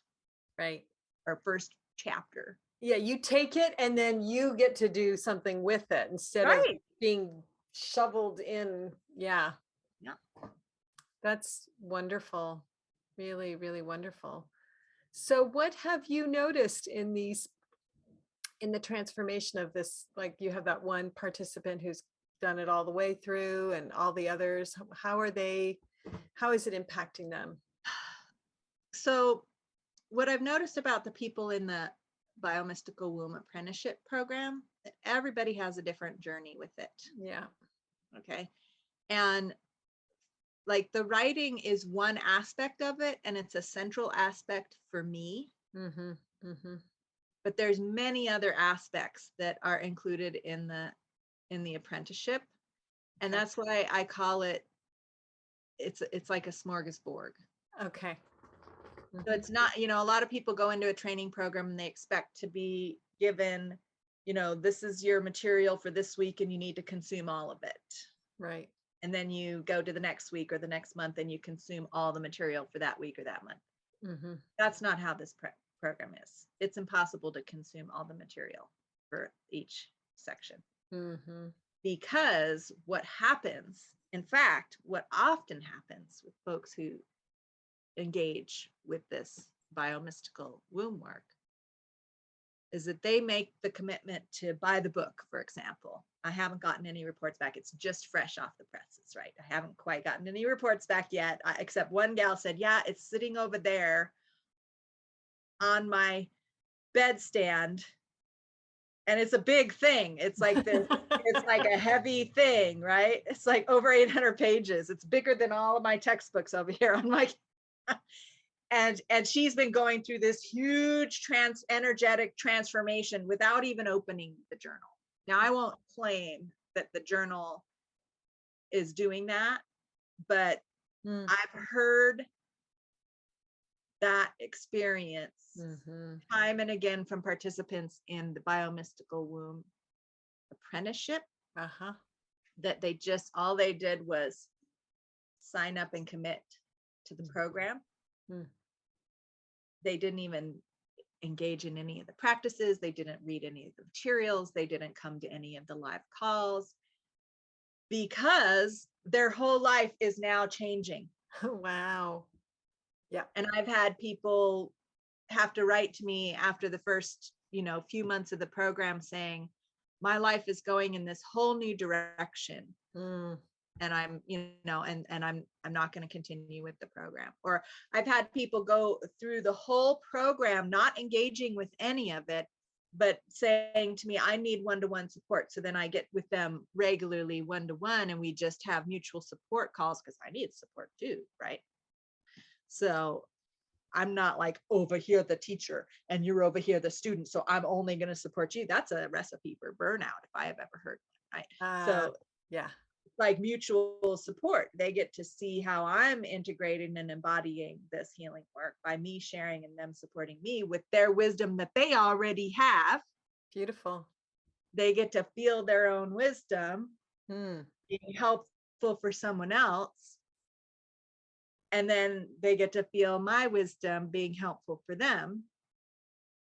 Right. Or first chapter. Yeah, you take it and then you get to do something with it instead of being shoveled in. Yeah. That's wonderful. Really, really wonderful. So what have you noticed in the transformation of this? Like, you have that one participant who's done it all the way through, and all the others, how is it impacting them? So what I've noticed about the people in the BIo Mysitical Womb Apprenticeship program, everybody has a different journey with it. Yeah. Okay. And like, the writing is one aspect of it, and it's a central aspect for me. But there's many other aspects that are included in the apprenticeship. And that's why I call it, it's like a smorgasbord. Okay. So it's not, you know, a lot of people go into a training program and they expect to be given, you know, this is your material for this week and you need to consume all of it. Right. And then you go to the next week or the next month and you consume all the material for that week or that month. Mm-hmm. That's not how this program is. It's impossible to consume all the material for each section. Mm-hmm. Because what happens, in fact, what often happens with folks who engage with this biomystical womb work is that they make the commitment to buy the book, for example. I haven't gotten any reports back. It's just fresh off the presses, right? I haven't quite gotten any reports back yet, except one gal said, yeah, it's sitting over there on my bedstand. And it's a big thing. It's like this, it's like a heavy thing, right? It's like over 800 pages. It's bigger than all of my textbooks over here on my and she's been going through this huge energetic transformation without even opening the journal. Now, I won't claim that the journal is doing that, but I've heard that experience time and again from participants in the biomystical womb apprenticeship. That they just, all they did was sign up and commit to the program. They didn't even engage in any of the practices. They didn't read any of the materials. They didn't come to any of the live calls because their whole life is now changing. Wow. Yeah. And I've had people have to write to me after the first, few months of the program saying, my life is going in this whole new direction. And I'm, and I'm not going to continue with the program. Or I've had people go through the whole program, not engaging with any of it, but saying to me, I need one-to-one support. So then I get with them regularly one-to-one, and we just have mutual support calls because I need support too, right? So I'm not like over here the teacher and you're over here the student, so I'm only going to support you. That's a recipe for burnout if I have ever heard one, right? So yeah, like mutual support. They get to see how I'm integrating and embodying this healing work by me sharing and them supporting me with their wisdom that they already have. Beautiful. They get to feel their own wisdom being helpful for someone else. And then they get to feel my wisdom being helpful for them.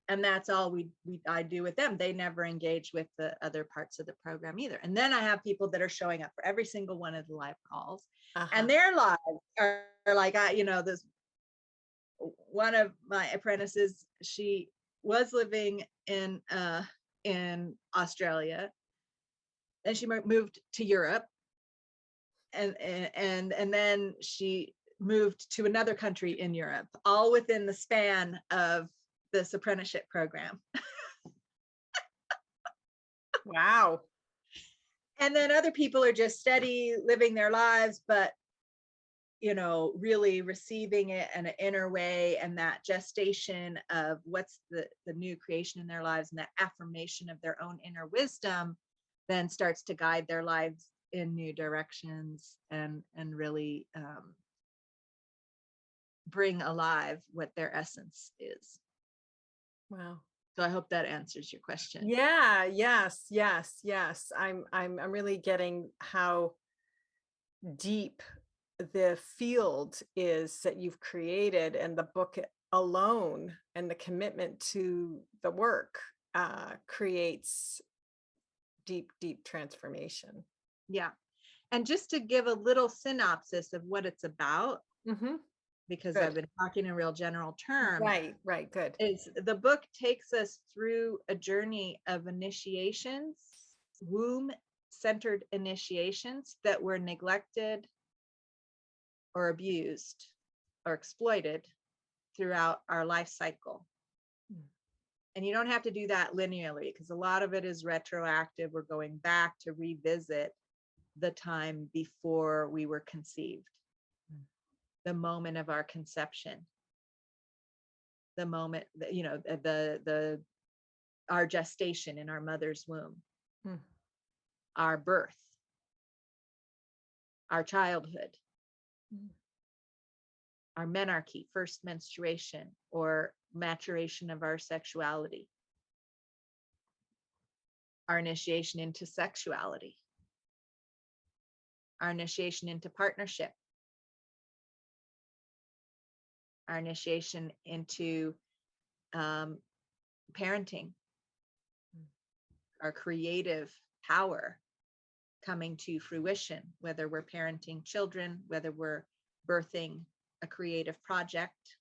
And that's all I do with them. They never engage with the other parts of the program either. And then I have people that are showing up for every single one of the live calls, and their lives are like, this one of my apprentices, she was living in Australia, then she moved to Europe, and then she moved to another country in Europe, all within the span of this apprenticeship program. Wow. And then other people are just steady living their lives, but really receiving it in an inner way, and that gestation of what's the new creation in their lives, and that affirmation of their own inner wisdom then starts to guide their lives in new directions and really bring alive what their essence is. Wow. So I hope that answers your question. Yeah. Yes. I'm really getting how deep the field is that you've created, and the book alone and the commitment to the work creates deep transformation. Yeah. And just to give a little synopsis of what it's about, because Good. I've been talking in real general terms. Right. Good. Is the book takes us through a journey of initiations, womb-centered initiations that were neglected or abused or exploited throughout our life cycle. And you don't have to do that linearly, because a lot of it is retroactive. We're going back to revisit the time before we were conceived, the moment of our conception, the moment that, our gestation in our mother's womb, our birth, our childhood, our menarche, first menstruation or maturation of our sexuality, our initiation into sexuality, our initiation into partnership, our initiation into parenting, our creative power coming to fruition, whether we're parenting children, whether we're birthing a creative project.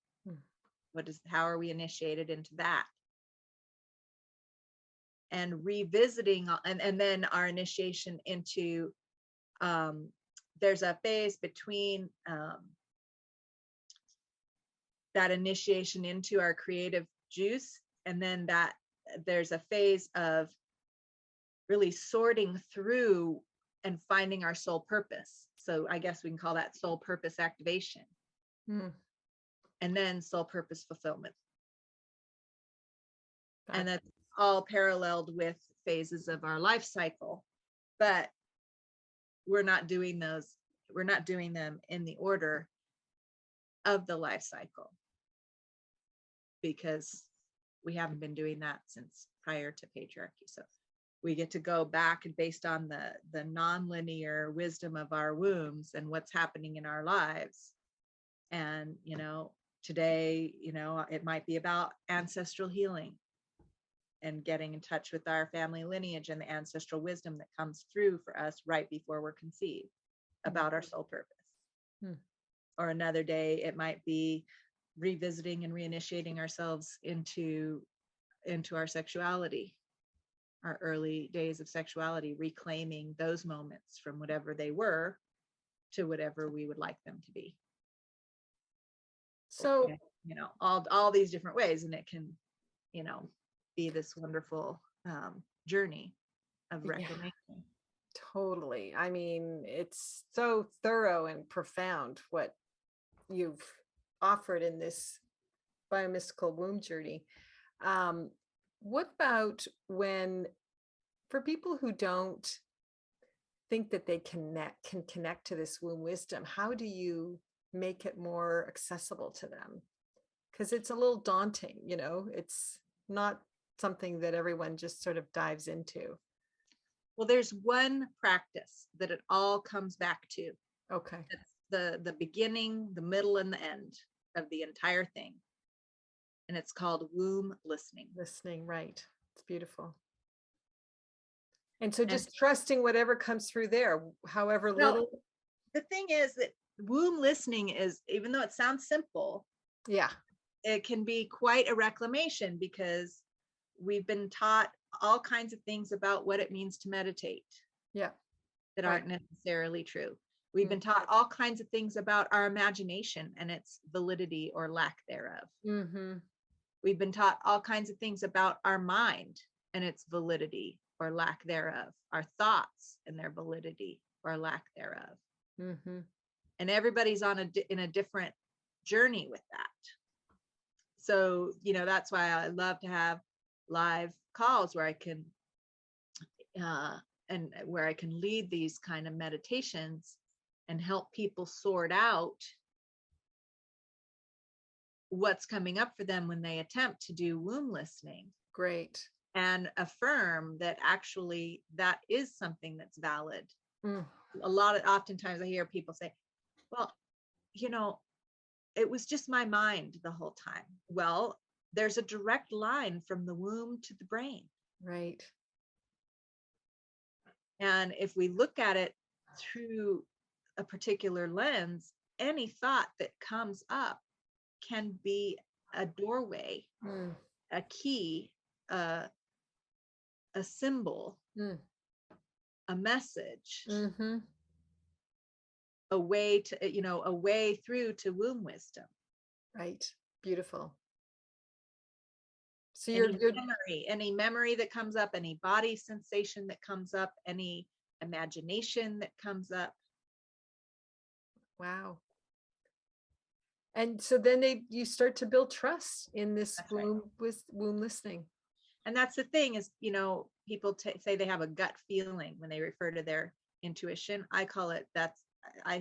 How are we initiated into that? And revisiting, and then our initiation into, there's a phase between that initiation into our creative juice, and then that there's a phase of really sorting through and finding our soul purpose. So I guess we can call that soul purpose activation. And then soul purpose fulfillment. And that's all paralleled with phases of our life cycle, but we're not doing them in the order of the life cycle, because we haven't been doing that since prior to patriarchy. So we get to go back, and based on the nonlinear wisdom of our wombs and what's happening in our lives. And, today, it might be about ancestral healing and getting in touch with our family lineage and the ancestral wisdom that comes through for us right before we're conceived about our soul purpose. Or another day, it might be revisiting and reinitiating ourselves into our sexuality, our early days of sexuality, reclaiming those moments from whatever they were to whatever we would like them to be. So, all these different ways, and it can, be this wonderful journey of reclamation. Yeah, totally. I mean, it's so thorough and profound what you've offered in this BIo Mysitical Womb Journey. What about for people who don't think that they can connect to this womb wisdom, how do you make it more accessible to them? Because it's a little daunting, it's not something that everyone just sort of dives into. Well, there's one practice that it all comes back to. Okay. It's the beginning, the middle, and the end of the entire thing. And it's called womb listening. Listening, right. It's beautiful. And so just trusting whatever comes through there, however little. The thing is that womb listening is, even though it sounds simple, it can be quite a reclamation, because we've been taught all kinds of things about what it means to meditate. That aren't necessarily true. We've been taught all kinds of things about our imagination and its validity or lack thereof. We've been taught all kinds of things about our mind and its validity or lack thereof, our thoughts and their validity or lack thereof. And everybody's in a different journey with that. So, that's why I love to have live calls where I can lead these kind of meditations and help people sort out what's coming up for them when they attempt to do womb listening. Great. And affirm that actually that is something that's valid. Oftentimes I hear people say, well, it was just my mind the whole time. Well, there's a direct line from the womb to the brain. Right. And if we look at it through a particular lens, any thought that comes up can be a doorway, a key, a symbol, a message, a way through to womb wisdom. Right. Beautiful. So any memory that comes up, any body sensation that comes up, any imagination that comes up. Wow. And so then you start to build trust in this womb listening. And that's the thing is, people say they have a gut feeling when they refer to their intuition. I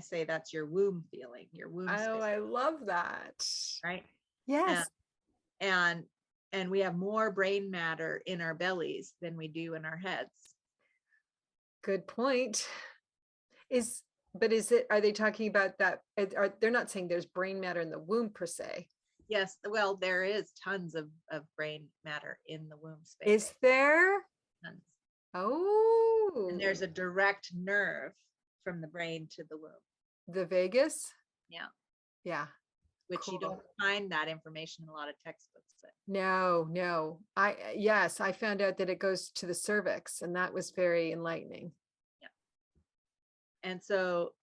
say that's your womb feeling, your womb space. I love that. Right? Yes. And we have more brain matter in our bellies than we do in our heads. Good point. But are they talking about that? They're not saying there's brain matter in the womb per se. Yes, well, there is tons of brain matter in the womb space. Is there? Tons. Oh. And there's a direct nerve from the brain to the womb. The vagus? Yeah. Yeah. Which Cool. you don't find that information in a lot of textbooks. But. No. Yes, I found out that it goes to the cervix, and that was very enlightening. Yeah. And so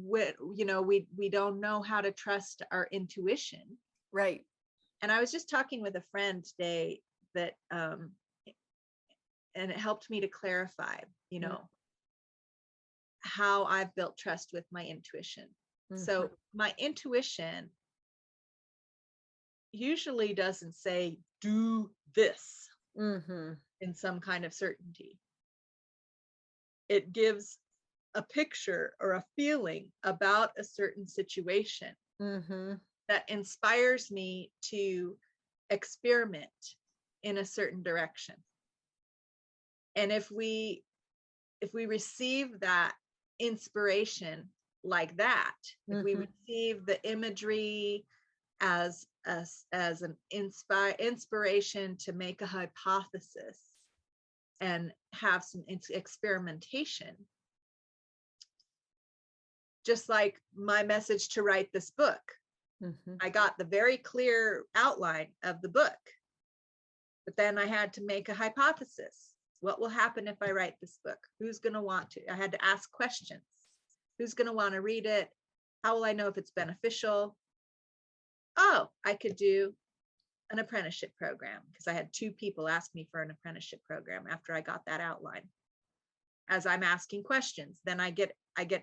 we don't know how to trust our intuition. Right. And I was just talking with a friend today that and it helped me to clarify, how I've built trust with my intuition. Mm-hmm. So my intuition usually doesn't say do this in some kind of certainty. It gives a picture or a feeling about a certain situation that inspires me to experiment in a certain direction. And if we receive that inspiration like that, if we receive the imagery as an inspiration to make a hypothesis and have some experimentation, just like my message to write this book, I got the very clear outline of the book, but then I had to make a hypothesis. What will happen if I write this book? Who's going to want to? I had to ask questions. Who's going to want to read it? How will I know if it's beneficial? Oh, I could do an apprenticeship program, because I had 2 people ask me for an apprenticeship program after I got that outline. As I'm asking questions, then I get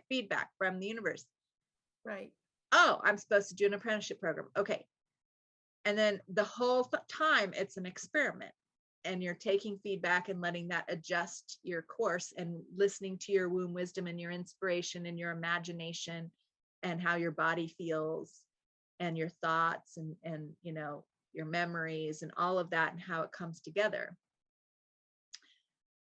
feedback from the universe. Right. Oh, I'm supposed to do an apprenticeship program. Okay. And then the whole time it's an experiment, and you're taking feedback and letting that adjust your course and listening to your womb wisdom and your inspiration and your imagination and how your body feels and your thoughts and your memories and all of that and how it comes together.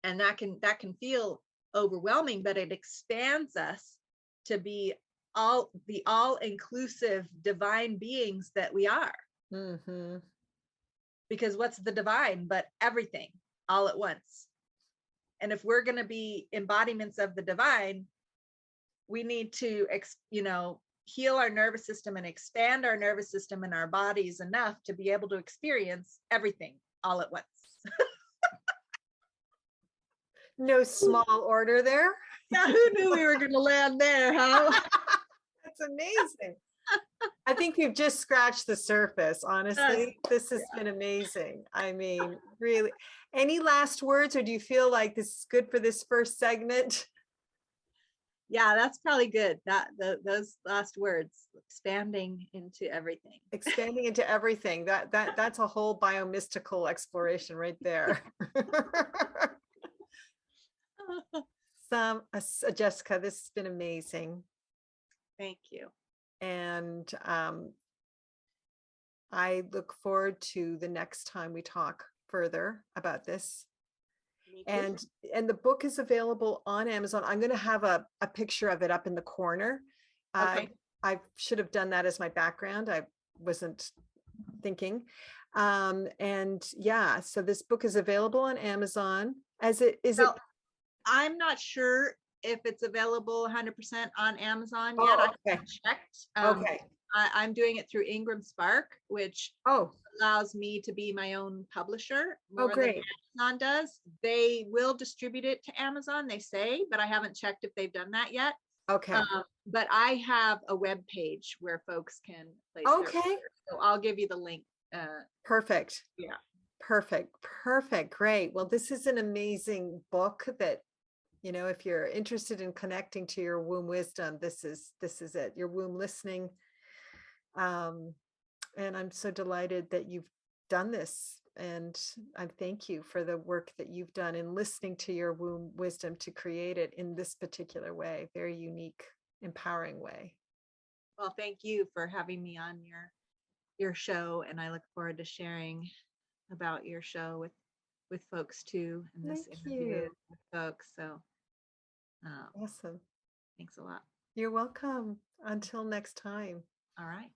And that can feel overwhelming, but it expands us to be the all-inclusive divine beings that we are. Because what's the divine but everything all at once? And if we're going to be embodiments of the divine, we need to heal our nervous system and expand our nervous system and our bodies enough to be able to experience everything all at once. No small order there. Yeah, who knew we were going to land there, huh? That's amazing. I think we've just scratched the surface, honestly. This has been amazing. I mean, really. Any last words, or do you feel like this is good for this first segment? Yeah, that's probably good. Those last words, expanding into everything. Expanding into everything. That's a whole biomystical exploration right there. Jessica, this has been amazing. Thank you. And I look forward to the next time we talk further about this. And the book is available on Amazon. I'm going to have a picture of it up in the corner. Okay. I should have done that as my background. I wasn't thinking. And yeah, so this book is available on Amazon. I'm not sure if it's available 100% on Amazon yet. Okay. I haven't checked. Okay. I'm doing it through Ingram Spark, which allows me to be my own publisher more great. than Amazon does. They will distribute it to Amazon, they say, but I haven't checked if they've done that yet. Okay. But I have a web page where folks can place their order. So I'll give you the link. Perfect. Yeah. Perfect. Great. Well, this is an amazing book that, if you're interested in connecting to your womb wisdom, this is it, your womb listening. And I'm so delighted that you've done this. And I thank you for the work that you've done in listening to your womb wisdom to create it in this particular way, very unique, empowering way. Well, thank you for having me on your show. And I look forward to sharing about your show with folks too, and this interview with folks. So Awesome. Thanks a lot. You're welcome. Until next time. All right.